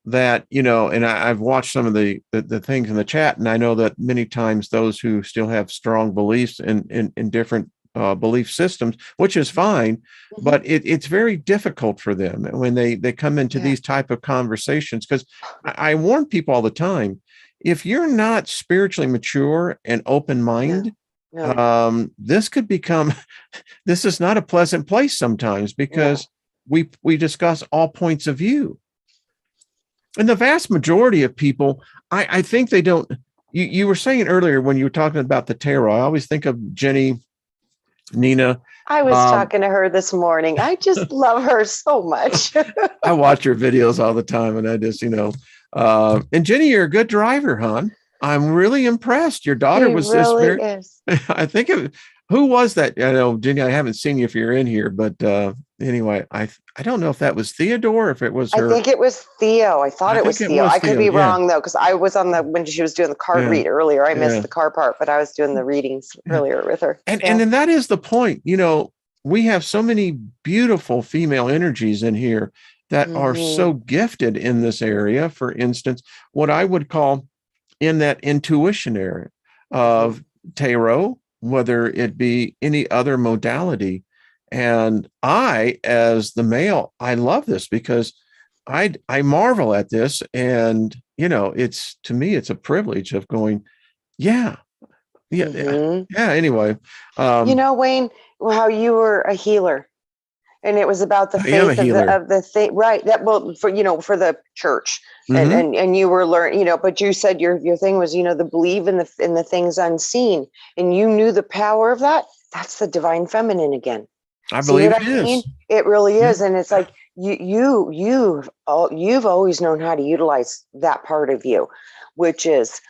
that, and I've watched some of the things in the chat, and I know that many times those who still have strong beliefs in different belief systems, which is fine, but it's very difficult for them when they come into these type of conversations. Because I warn people all the time, if you're not spiritually mature and open minded, this could become this is not a pleasant place sometimes, because we discuss all points of view. And the vast majority of people, I think they don't. You were saying earlier when you were talking about the tarot, I always think of Jenny, Nina.
I was talking to her this morning. I just love her so much.
I watch her videos all the time, and I just, and Jenny, you're a good driver, hon. I'm really impressed. Your daughter was just very.
Is.
I think who was that? I know, Jenny, I haven't seen you if you're in here, but anyway, I don't know if that was Theodore, or if it was her.
I think it was Theo. I thought it was Theo. I could be wrong though, because I was on when she was doing the card read earlier. I missed the card part, but I was doing the readings earlier with her.
And then that is the point. We have so many beautiful female energies in here that are so gifted in this area. For instance, what I would call in that intuition area of tarot, whether it be any other modality. And I, as the male, I love this because I marvel at this. And, it's, to me, it's a privilege of going, yeah. Anyway.
Wayne, how you were a healer. And it was about the faith of the thing, right? That for the church, and you were learning, But you said your thing was, the believe in the things unseen, and you knew the power of that. That's the divine feminine again.
I believe it is.
It really is, and it's like you've always known how to utilize that part of you, which is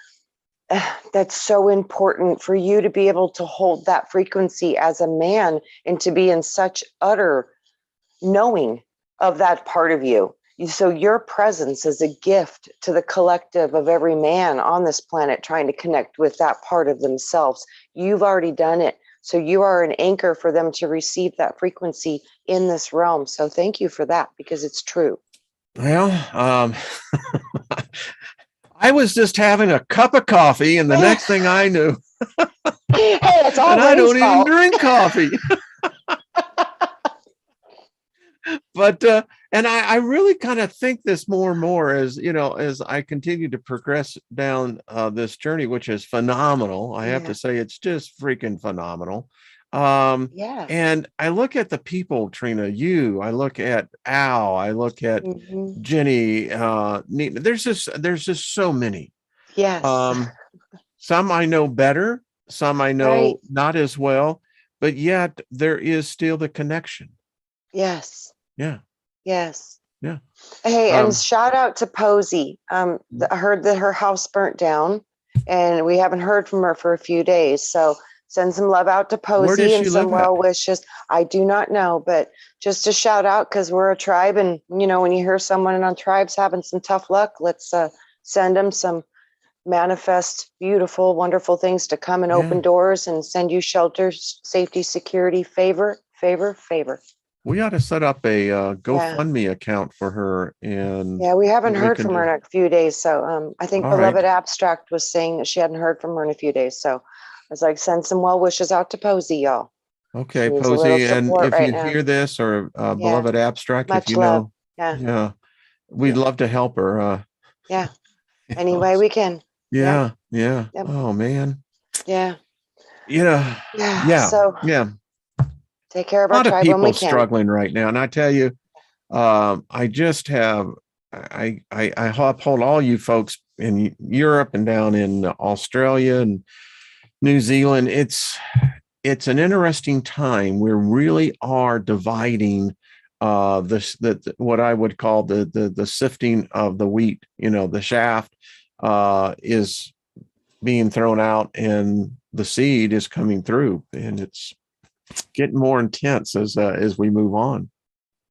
that's so important for you to be able to hold that frequency as a man and to be in such utter knowing of that part of you. So your presence is a gift to the collective of every man on this planet trying to connect with that part of themselves. You've already done it. So you are an anchor for them to receive that frequency in this realm. So thank you for that, because it's true.
Well, I was just having a cup of coffee, and the next thing I knew,
hey, it's all
and I don't even drink coffee. But and I really kind of think this more and more as as I continue to progress down this journey, which is phenomenal. I have to say, it's just freaking phenomenal. And I look at the people, Trina, I look at Al, I look at Jenny, Nina. There's just so many.
Yes.
Some I know better, some I know not as well, but yet there is still the connection.
Yes.
Yeah.
Yes.
Yeah.
Hey, and shout out to Posey. I heard that her house burnt down, and we haven't heard from her for a few days. So send some love out to Posey and some well wishes. I do not know, but just a shout out, because we're a tribe, and when you hear someone on tribes having some tough luck, let's send them some manifest, beautiful, wonderful things to come and open doors and send you shelter, safety, security, favor.
We ought to set up a GoFundMe account for her. And
we haven't heard from her in a few days. So I think Beloved Abstract was saying that she hadn't heard from her in a few days. So I was like, send some well wishes out to Posey, y'all.
Okay, Posey. And if you hear this, or Beloved Abstract,
much
if
love.
We'd love to help her.
Any way we can.
Yeah. Oh, man.
Yeah.
So
take care of our tribe when we can. A lot of people
struggling right now. And I tell you, I just have, I uphold all you folks in Europe and down in Australia and New Zealand. It's an interesting time. We really are dividing what I would call the sifting of the wheat. The shaft is being thrown out and the seed is coming through, and it's getting more intense as we move on.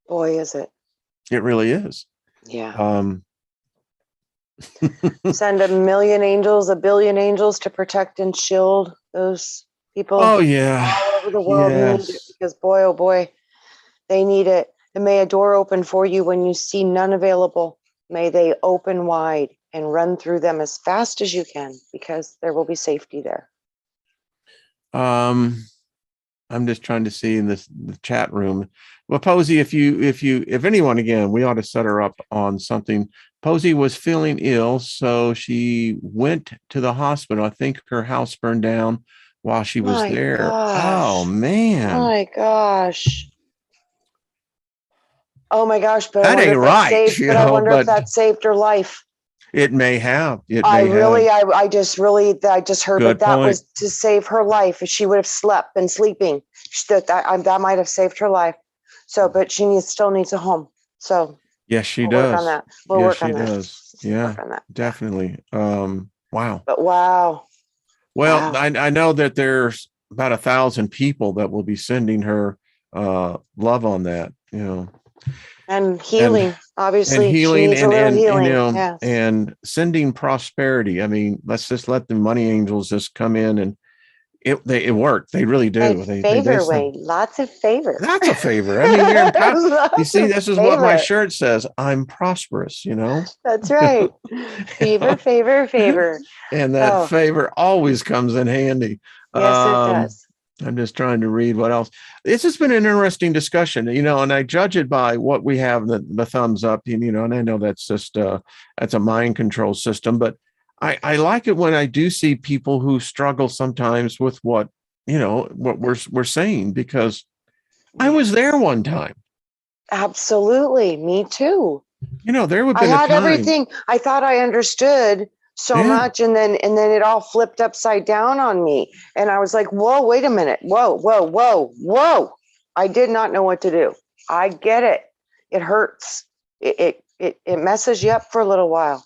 Boy, is it.
It really is.
Yeah. Send 1 million angels, 1 billion angels to protect and shield those people.
Oh yeah.
All over the world who need it, because boy, oh boy, they need it. And may a door open for you when you see none available. May they open wide and run through them as fast as you can, because there will be safety there.
I'm just trying to see in the chat room. Well, Posey, if anyone, again, we ought to set her up on something. Posey was feeling ill, so she went to the hospital. I think her house burned down while she was
My
there. Oh
gosh.
man,
My gosh. Oh my gosh, but I
that
wonder
ain't
if that
right,
saved, but I wonder if
but
that saved her life.
it may have. It
I
may have.
really, I just really, I just heard
Good
that
point.
was to save her life. If she would have slept, been sleeping, that might have saved her life. So, but she still needs a home. So
Yes, she
we'll work on
does.
that. We'll
Yes,
work
she
on that.
does.
We'll
Yeah,
work on that.
definitely. Wow.
But wow.
Well,
Wow.
I know that there's about 1,000 people that will be sending her love on that,
And
and
healing. Obviously, she
healing
needs a little
and
healing. Yes.
and sending prosperity. I mean, let's just let the money angels just come in, and it worked. They really
And
do. They
favor,
send.
Wayne. Lots of favor.
That's a favor. I mean, you're empowered. You
Lots
see,
of
this is what my
favor.
shirt says. I'm prosperous,
That's right. Favor, favor, favor.
and that
Oh,
favor always comes in handy.
yes, it
Um,
does.
I'm just trying to read what else. This has been an interesting discussion, and I judge it by what we have the thumbs up, and I know that's just that's a mind control system, but I like it when I do see people who struggle sometimes with what we're saying, because I was there one time.
Absolutely. Me too.
There would have
I
been a
had
time.
everything. I thought I understood so
Yeah.
much, and then it all flipped upside down on me. And I was like, whoa, wait a minute. Whoa, whoa, whoa, whoa. I did not know what to do. I get it. It hurts. It messes you up for a little while.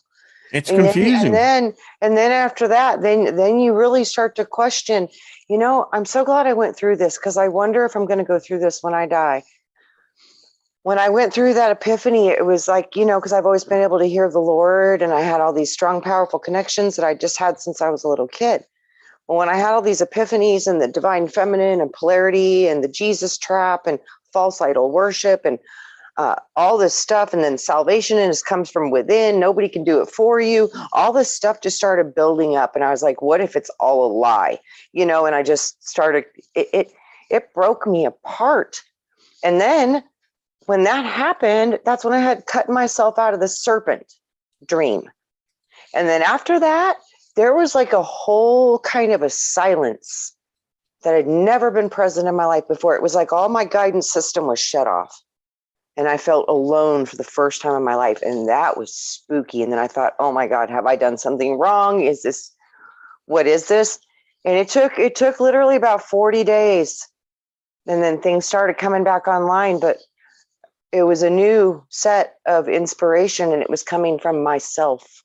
It's
And then and
confusing.
then and then after that, then you really start to question, I'm so glad I went through this, because I wonder if I'm going to go through this when I die. When I went through that epiphany, it was like, because I've always been able to hear the Lord, and I had all these strong, powerful connections that I just had since I was a little kid. But when I had all these epiphanies and the divine feminine and polarity and the Jesus trap and false idol worship and all this stuff, and then salvation comes from within, nobody can do it for you, all this stuff just started building up, and I was like, what if it's all a lie? And I just started, it broke me apart. And then when that happened, that's when I had cut myself out of the serpent dream. And then after that, there was like a whole kind of a silence that had never been present in my life before. It was like all my guidance system was shut off. And I felt alone for the first time in my life. And that was spooky. And then I thought, oh my God, have I done something wrong? What is this? And it took literally about 40 days. And then things started coming back online. But it was a new set of inspiration, and it was coming from myself.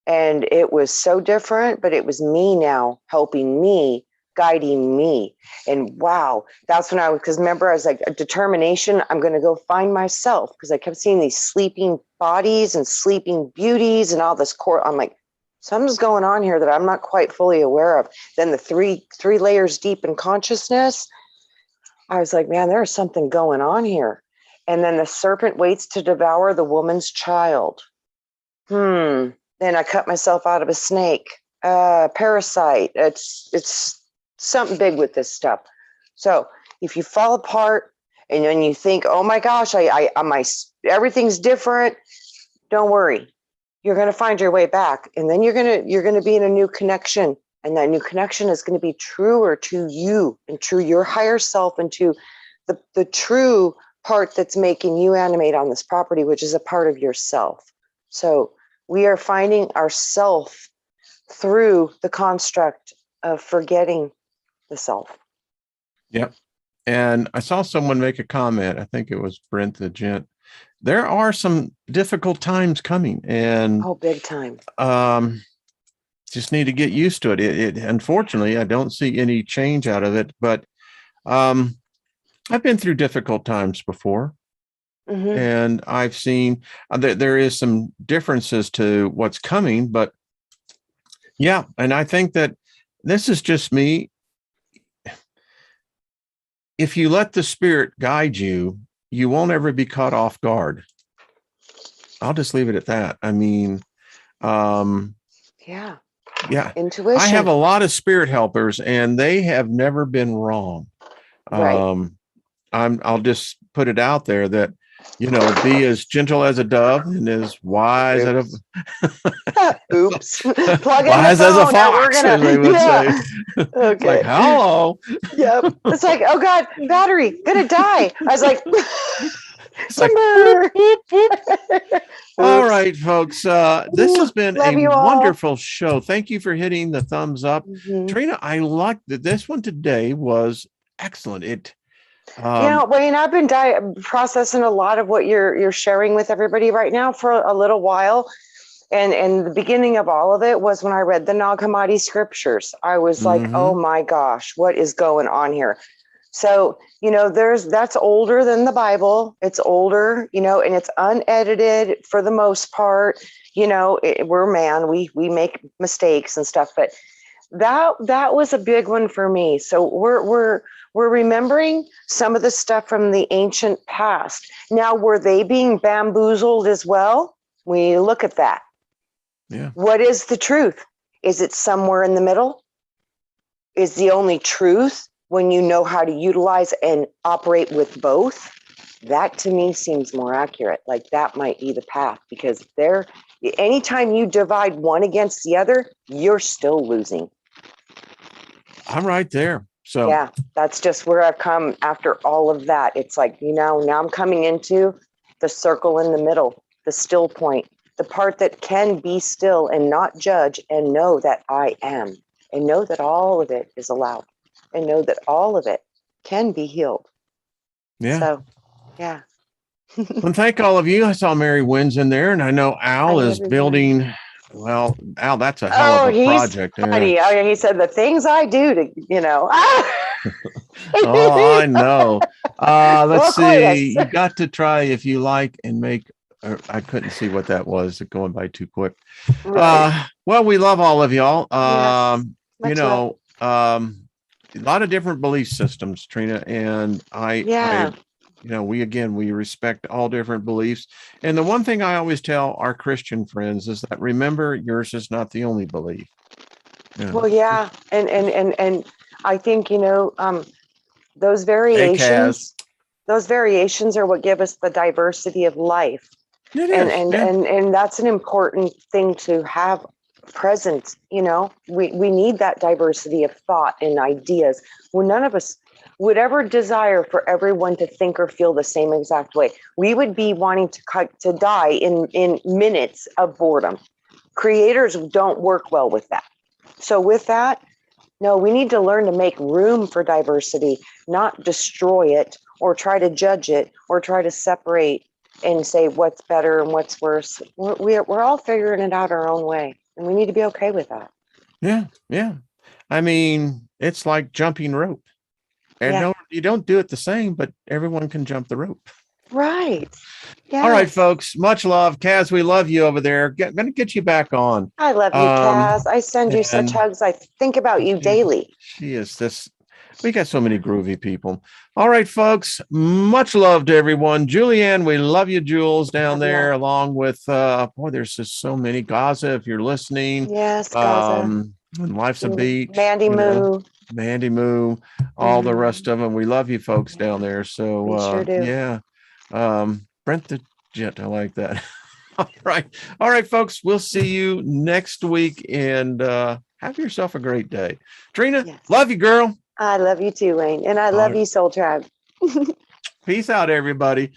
And it was so different, but it was me now helping me, guiding me. And wow, that's when because remember, I was like, a determination, I'm going to go find myself, because I kept seeing these sleeping bodies and sleeping beauties and all this core. I'm like, something's going on here that I'm not quite fully aware of. Then the three layers deep in consciousness, I was like, man, there's something going on here. And then the serpent waits to devour the woman's child. Then I cut myself out of a snake, parasite. It's something big with this stuff. So if you fall apart and then you think, oh my gosh, everything's different, don't worry. You're going to find your way back. And then you're going to be in a new connection. And that new connection is going to be truer to you and to your higher self, and to the true part that's making you animate on this property, which is a part of yourself. So we are finding ourself through the construct of forgetting the self.
Yep. And I saw someone make a comment. I think it was Brent the Gent. There are some difficult times coming, and
big time.
Just need to get used to it. It unfortunately, I don't see any change out of it, but I've been through difficult times before. Mm-hmm. And I've seen that there is some differences to what's coming, but yeah. And I think that this is just me. If you let the spirit guide you, you won't ever be caught off guard. I'll just leave it at that. I mean, yeah.
Intuition.
I have a lot of spirit helpers, and they have never been wrong.
Right.
I'll just put it out there that, be as gentle as a dove and as wise as
Oops. Oops. Plug in the
wise as a
phone. Now we're
fox,
gonna,
as they would
yeah.
say. It's like,
Okay.
hello.
Yep. It's like, oh God, battery, gonna die. I was like,
It's like, whoop,
timber.
whoop, whoop. All
Oops.
right, folks. This has been a
Love you all.
wonderful show. Thank you for hitting the thumbs up.
Mhm.
Trina, I liked that this one today was excellent.
Wayne, I've been processing a lot of what you're sharing with everybody right now for a little while. And the beginning of all of it was when I read the Nag Hammadi scriptures. I was like, oh my gosh, what is going on here? So, that's older than the Bible. It's older, and it's unedited for the most part. We're man, we make mistakes and stuff, but that was a big one for me. So we're remembering some of the stuff from the ancient past. Now, were they being bamboozled as well? We look at that.
Yeah.
What is the truth? Is it somewhere in the middle? Is the only truth when you know how to utilize and operate with both? That to me seems more accurate. Like that might be the path, because anytime you divide one against the other, you're still losing.
I'm right there. So
yeah, that's just where I've come after all of that. It's like, now I'm coming into the circle in the middle, the still point, the part that can be still and not judge and know that I am, and know that all of it is allowed, and know that all of it can be healed.
yeah.
So, yeah.
Well, thank all of you. I saw Mary Wynn's in there, and I know Al
Hi,
is
everyone.
building. Well, Al, that's a hell of a
he's
project.
funny.
Yeah.
Oh, yeah, he said the things I do to,
Oh, I know. Let's
Coitus.
see. You got to try if you like and make. I couldn't see what that was. Going by too quick.
Right.
Well, we love all of y'all.
Yes. Much love.
A lot of different belief systems, Trina, and
Yeah.
we respect all different beliefs. And the one thing I always tell our Christian friends is that remember, yours is not the only belief. Yeah.
Well, yeah, and I think those variations, are what give us the diversity of life,
It
and
is.
and
Yeah.
and that's an important thing to have present. We need that diversity of thought and ideas. Well, none of us would ever desire for everyone to think or feel the same exact way. We would be wanting to die in minutes of boredom. Creators don't work well with that. So with that, no, we need to learn to make room for diversity, not destroy it or try to judge it or try to separate and say what's better and what's worse. We're all figuring it out our own way, and we need to be okay with that.
Yeah. Yeah. I mean, it's like jumping rope. And
Yeah.
no, you don't do it the same, but everyone can jump the rope.
Right. Yes.
All right, folks. Much love. Kaz, we love you over there. Gonna get you back on.
I love you, Kaz. I send you such hugs. I think about you daily.
She is this. We got so many groovy people. All right, folks. Much love to everyone. Julianne, we love you, Jules, down there, along with there's just so many. Gaza, if you're listening.
Yes, Gaza.
And Life's a Beach.
Mandy Moo.
Mandy Moo, all the rest of them. We love you folks down there. So
we sure do.
Yeah. Brent the Jet, I like that. All right, folks. We'll see you next week, and have yourself a great day. Trina, love you, girl.
I love you too, Wayne, and I love you, Soul Tribe.
Peace out, everybody.